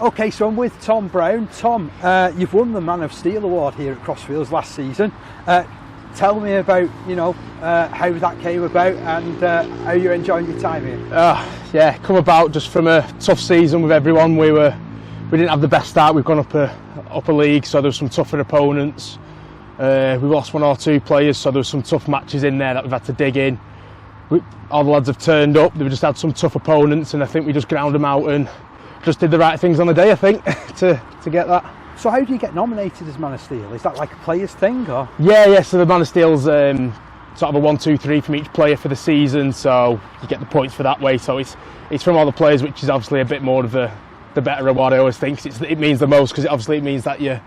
Okay, so I'm with Tom Brown. Tom, you've won the Man of Steel award here at Crosfields last season. Tell me about, how that came about and how you're enjoying your time here. Yeah, come about just from a tough season with everyone. We didn't have the best start. We've gone up a league, so there was some tougher opponents. We lost 1 or 2 players, so there was some tough matches in there that we've had to dig in. All the lads have turned up. They've just had some tough opponents, and I think we just ground them out and just did the right things on the day, I think, to get that. So how do you get nominated as Man of Steel? Is that like a player's thing, or? Yeah, so the Man of Steel's sort of a 1, 2, 3 from each player for the season, so you get the points for that way. So it's from all the players, which is obviously a bit more of the better reward, I always think. It means the most, because it means that your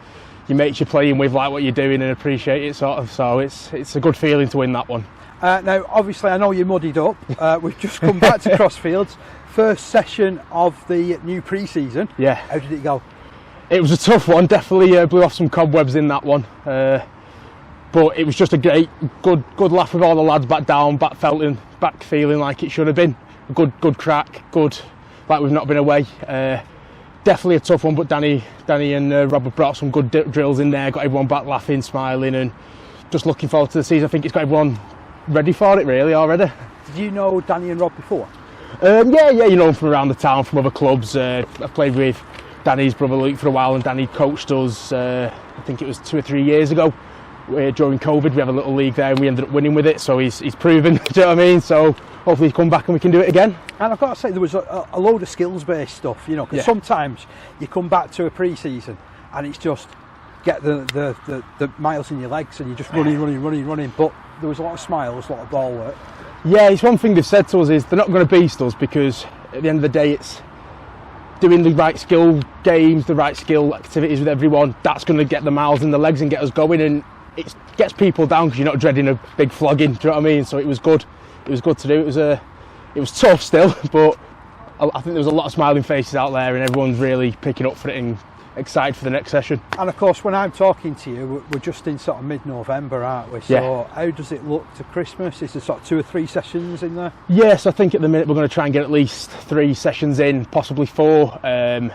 mates you're playing with like what you're doing and appreciate it, sort of. So it's a good feeling to win that one. Now, obviously, I know you're muddied up. We've just come back to Crosfields. First session of the new pre-season. Yeah. How did it go? It was a tough one. Definitely blew off some cobwebs in that one. But it was just a good laugh with all the lads back down, back feeling like it should have been. A good crack, good like we've not been away. Definitely a tough one, but Danny and Robert brought some good drills in there, got everyone back laughing, smiling, and just looking forward to the season. I think it's got everyone ready for it really already. Did you know Danny and Rob before? Yeah, you know them from around the town, from other clubs. I've played with Danny's brother Luke for a while, and Danny coached us, I think it was 2 or 3 years ago. During COVID, we have a little league there and we ended up winning with it, so he's proven, do you know what I mean? So hopefully he'll come back and we can do it again. And I've got to say, there was a load of skills-based stuff, because sometimes you come back to a pre-season and it's just get the miles in your legs and you're just running, but there was a lot of smiles, a lot of ball work. Yeah, it's one thing they've said to us is they're not going to beast us, because at the end of the day it's doing the right skill games, the right skill activities with everyone. That's going to get the miles in the legs and get us going, and it gets people down because you're not dreading a big flogging, do you know what I mean? So it was good to do. It was tough still, but I think there was a lot of smiling faces out there and everyone's really picking up for it and excited for the next session. And of course, when I'm talking to you, we're just in sort of mid-November, aren't we? So how does it look to Christmas? Is there sort of 2 or 3 sessions in there? Yes, I think at the minute we're going to try and get at least 3 sessions in, possibly 4, and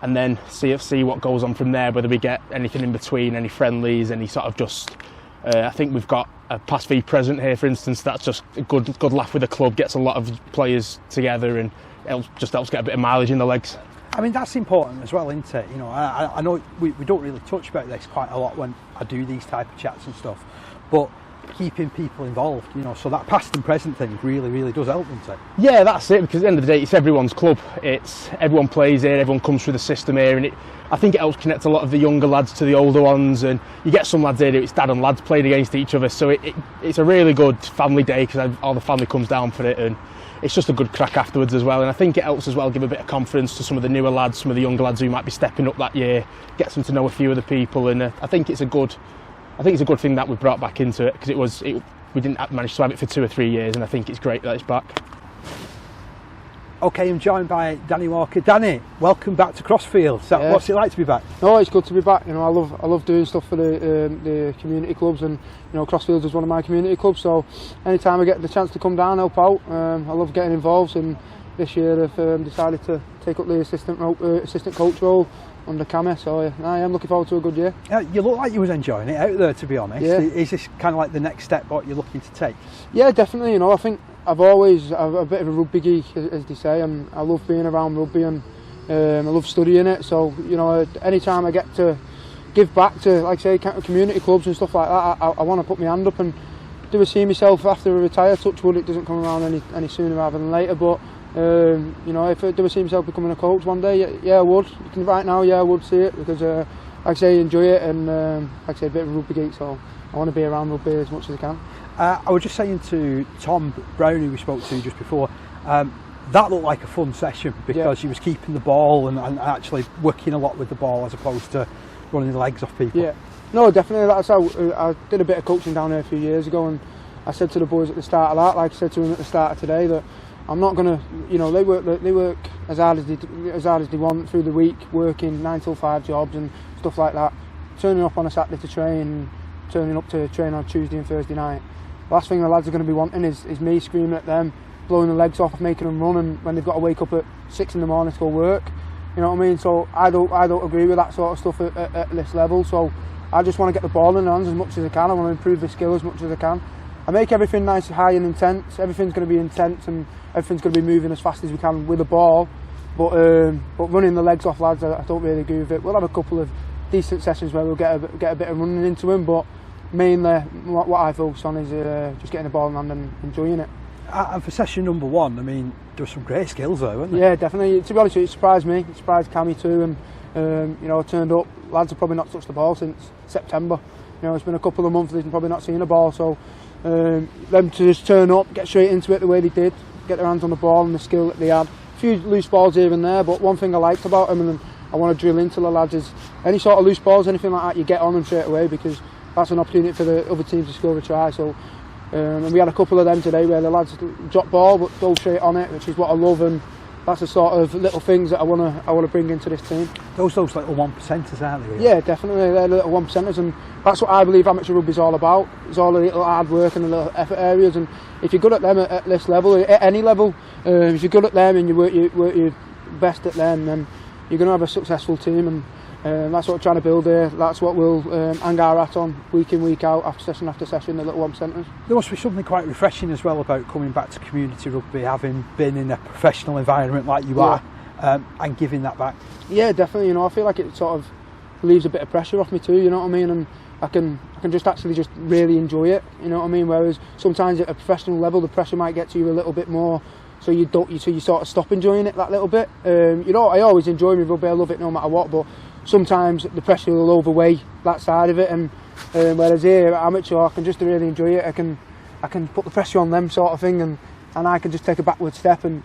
then see what goes on from there, whether we get anything in between, any friendlies, any sort of just... I think we've got a Pass V present here, for instance. That's just a good laugh with the club, gets a lot of players together and helps get a bit of mileage in the legs. I mean, that's important as well, isn't it? I know we don't really touch about this quite a lot when I do these type of chats and stuff, but keeping people involved, so that past and present thing really does help, doesn't it? Yeah, that's it, because at the end of the day it's everyone's club. Everyone plays here, everyone comes through the system here, and I think it helps connect a lot of the younger lads to the older ones, and you get some lads here, it's dad and lads playing against each other, so it's a really good family day because all the family comes down for it, and it's just a good crack afterwards as well. And I think it helps as well give a bit of confidence to some of the newer lads, some of the younger lads who might be stepping up that year, gets them to know a few of the people, and I think it's a good thing that we've brought back into it, because we didn't manage to have it for 2 or 3 years, and I think it's great that it's back. Okay, I'm joined by Danny Walker. Danny, welcome back to Crosfields. What's it like to be back? No, it's good to be back. I love doing stuff for the community clubs, and Crosfields is one of my community clubs. So anytime I get the chance to come down, help out, I love getting involved. And this year I've decided to take up the assistant coach role under Campbell. So I am looking forward to a good year. You look like you was enjoying it out there, to be honest. Yeah. Is this kind of like the next step what you're looking to take? Yeah, definitely. I think I'm a bit of a rugby geek, as they say, and I love being around rugby, and I love studying it. So anytime I get to give back to, like I say, community clubs and stuff like that, I want to put my hand up and do see myself after I retire. Touch wood, it doesn't come around any sooner rather than later. But if I do see myself becoming a coach one day, yeah, I would. Right now, yeah, I would see it, because like I say, enjoy it, and like I say, a bit of a rugby geek, so I want to be around rugby as much as I can. I was just saying to Tom Brown, who we spoke to just before, that looked like a fun session, because he was keeping the ball and actually working a lot with the ball as opposed to running the legs off people. Yeah, no, definitely. That's how I did a bit of coaching down there a few years ago, and I said to the boys at the start of that, like I said to them at the start of today, that I'm not going to, they work as hard as they want through the week, working 9 till 5 jobs and stuff like that, turning up on a Saturday to train, turning up to train on Tuesday and Thursday night. Last thing the lads are going to be wanting is me screaming at them, blowing the legs off, making them run, and when they've got to wake up at 6 in the morning to go work. You know what I mean? So I don't agree with that sort of stuff at this level. So I just want to get the ball in the hands as much as I can. I want to improve the skill as much as I can. I make everything nice, high and intense. Everything's going to be intense and everything's going to be moving as fast as we can with the ball. But running the legs off lads, I don't really agree with it. We'll have a couple of decent sessions where we'll get a bit of running into them, but mainly what I focus on is just getting the ball in hand and enjoying it. And for session number 1, I mean, there were some great skills there, weren't there? Yeah, definitely. To be honest with you, it surprised me. It surprised Cammy too, and you know, turned up. Lads have probably not touched the ball since September. You know, it's been a couple of months they've probably not seen a ball. So them to just turn up, get straight into it the way they did, get their hands on the ball and the skill that they had. A few loose balls here and there, but one thing I liked about them, and I want to drill into the lads, is any sort of loose balls, anything like that, you get on them straight away, because that's an opportunity for the other team to score a try. So and we had a couple of them today where the lads drop ball but go straight on it, which is what I love, and that's the sort of little things that I want to bring into this team. Those little 1%ers, aren't they? Really? Yeah, definitely. They're little 1%ers, and that's what I believe amateur rugby is all about. It's all the little hard work and the little effort areas, and if you're good at them at this level, at any level, if you're good at them and you work your best at them, then you're going to have a successful team, and that's what we're trying to build here. That's what we'll hang our hat on week in, week out, after session, the little 1%ers. There must be something quite refreshing as well about coming back to community rugby, having been in a professional environment like you are, and giving that back. Yeah, definitely. You know, I feel like it sort of relieves a bit of pressure off me too, you know what I mean, and I can just actually just really enjoy it, you know what I mean, whereas sometimes at a professional level the pressure might get to you a little bit more, so you sort of stop enjoying it that little bit. You know, I always enjoy my rugby, I love it no matter what, but sometimes the pressure will overweigh that side of it, and whereas here at amateur I can just really enjoy it. I can put the pressure on them sort of thing, and I can just take a backward step and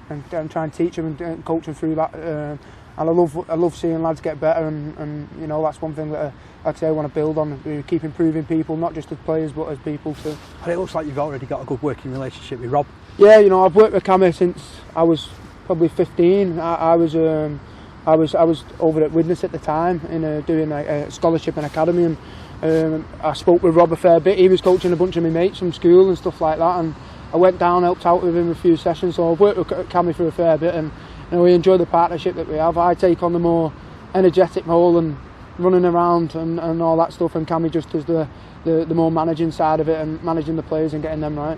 try and teach them and coach them through that. And I love seeing lads get better, and you know, that's one thing that I'd say I want to build on. We keep improving people, not just as players but as people too. And it looks like you've already got a good working relationship with Rob. Yeah, you know, I've worked with Cammy since I was probably 15. I was over at Widnes at the time in doing a scholarship and academy, and I spoke with Rob a fair bit. He was coaching a bunch of my mates from school and stuff like that, and I went down, helped out with him a few sessions. So I've worked with Cammy for a fair bit, and you know, we enjoy the partnership that we have. I take on the more energetic role and running around and all that stuff, and Cammy just does the more managing side of it and managing the players and getting them right.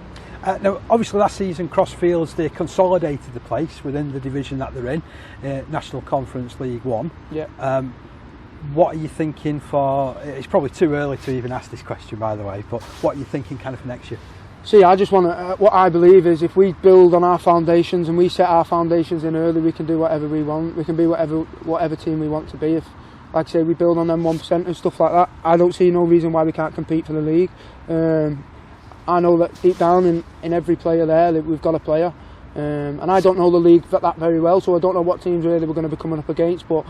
Now, obviously last season Crosfields, they consolidated the place within the division that they're in, National Conference League One. Yeah. What are you thinking for, it's probably too early to even ask this question by the way, but what are you thinking kind of for next year? See, I just want to, what I believe is if we build on our foundations and we set our foundations in early, we can do whatever we want. We can be whatever team we want to be. If, like I say, we build on them 1% and stuff like that, I don't see no reason why we can't compete for the league. I know that deep down in every player there that we've got a player, and I don't know the league that very well, so I don't know what teams really we're going to be coming up against, but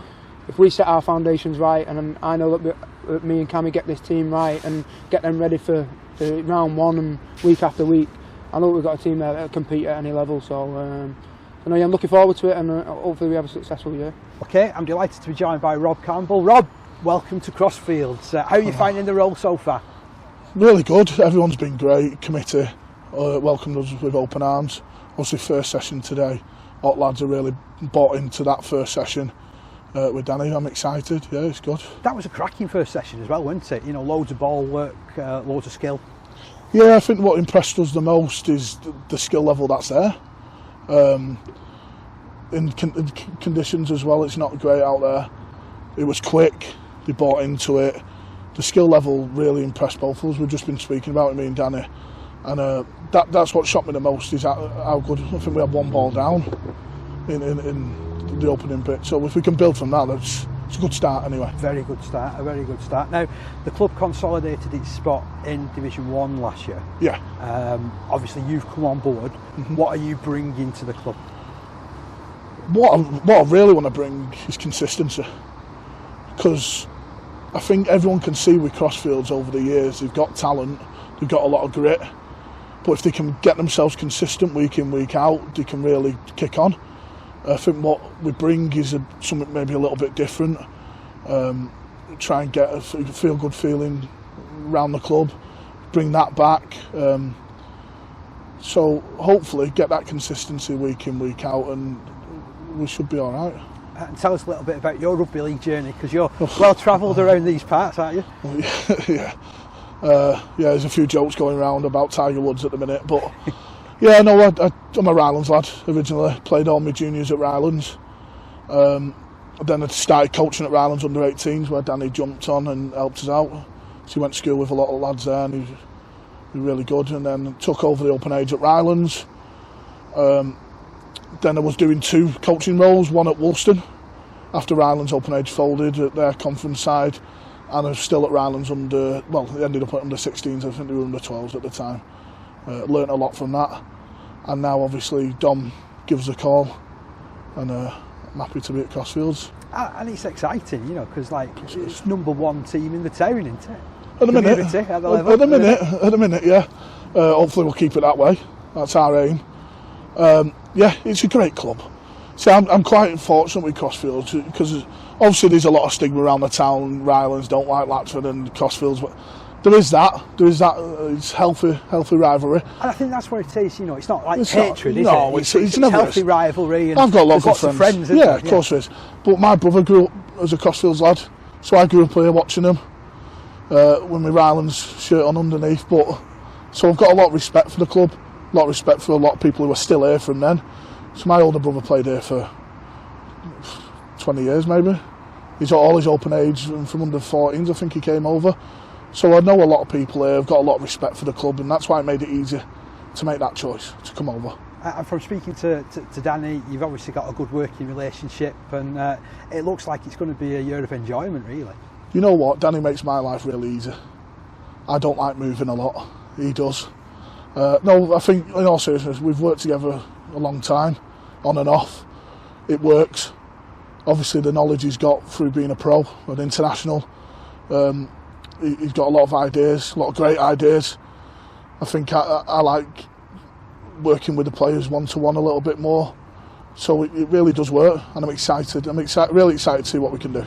if we set our foundations right, and I know that me and Cammy get this team right and get them ready for round 1 and week after week, I know we've got a team there that compete at any level, so I'm looking forward to it, and hopefully we have a successful year. Okay, I'm delighted to be joined by Rob Campbell. Rob, welcome to Crosfields. How are you finding the role so far? Really good, everyone's been great. Committee welcomed us with open arms. Obviously first session today, all lads are really bought into that first session with Danny. I'm excited, yeah, it's good. That was a cracking first session as well, wasn't it? You know, loads of ball work, loads of skill. Yeah, I think what impressed us the most is the skill level that's there. In conditions as well, it's not great out there. It was quick, they bought into it. The skill level really impressed both of us. We've just been speaking about it, me and Danny, and that's what shocked me the most is how good. I think we had 1 ball down in the opening bit. So if we can build from that, it's a good start anyway. Very good start, a very good start. Now, the club consolidated its spot in Division One last year. Yeah. Obviously, you've come on board. Mm-hmm. What are you bringing to the club? What I really want to bring is consistency, because I think everyone can see with Crosfields over the years, they've got talent, they've got a lot of grit, but if they can get themselves consistent week in, week out, they can really kick on. I think what we bring is something maybe a little bit different. Try and get a feel-good feeling around the club, bring that back. So hopefully get that consistency week in, week out, and we should be all right. And tell us a little bit about your rugby league journey, because you're well travelled around these parts, aren't you? Yeah. There's a few jokes going around about Tiger Woods at the minute, but yeah, no, I'm a Rylands lad originally. Played all my juniors at Rylands. Then I started coaching at Rylands under 18s, where Danny jumped on and helped us out. So he went to school with a lot of lads there, and he was really good. And then took over the open age at Rylands. Then I was doing 2 coaching roles, one at Woolston after Rylands open age folded at their conference side, and I was still at Rylands it ended up at under 16s. I think they were under 12s at the time. Learnt a lot from that, and now obviously Dom gives a call, and I'm happy to be at Crosfields. And it's exciting, because it's number 1 team in the town, isn't it? At the minute, at the minute, yeah. Hopefully we'll keep it that way. That's our aim. Yeah, it's a great club. See, I'm quite fortunate with Crosfields, because obviously there's a lot of stigma around the town. Rylands don't like Latchford and Crosfields, but there is that. It's healthy rivalry. And I think that's what it is. It's not like hatred, is it? No, it's never healthy rivalry. And I've got lots of friends. Yeah, of course there is. But my brother grew up as a Crosfields lad, so I grew up here watching him with my Rylands shirt on underneath. So I've got a lot of respect for the club, a lot of respect for a lot of people who are still here from then. So my older brother played here for 20 years maybe. He's got all his open age from under 14s, I think he came over. So I know a lot of people here. I've got a lot of respect for the club, and that's why it made it easier to make that choice to come over. And from speaking to Danny, you've obviously got a good working relationship, and it looks like it's going to be a year of enjoyment, really. You know what? Danny makes my life really easy. I don't like moving a lot. He does. No, I think in all seriousness, we've worked together a long time, on and off. It works. Obviously, the knowledge he's got through being a pro, an international. He's got a lot of ideas, a lot of great ideas. I think I like working with the players one-to-one a little bit more. So it really does work, and I'm excited. Really excited to see what we can do.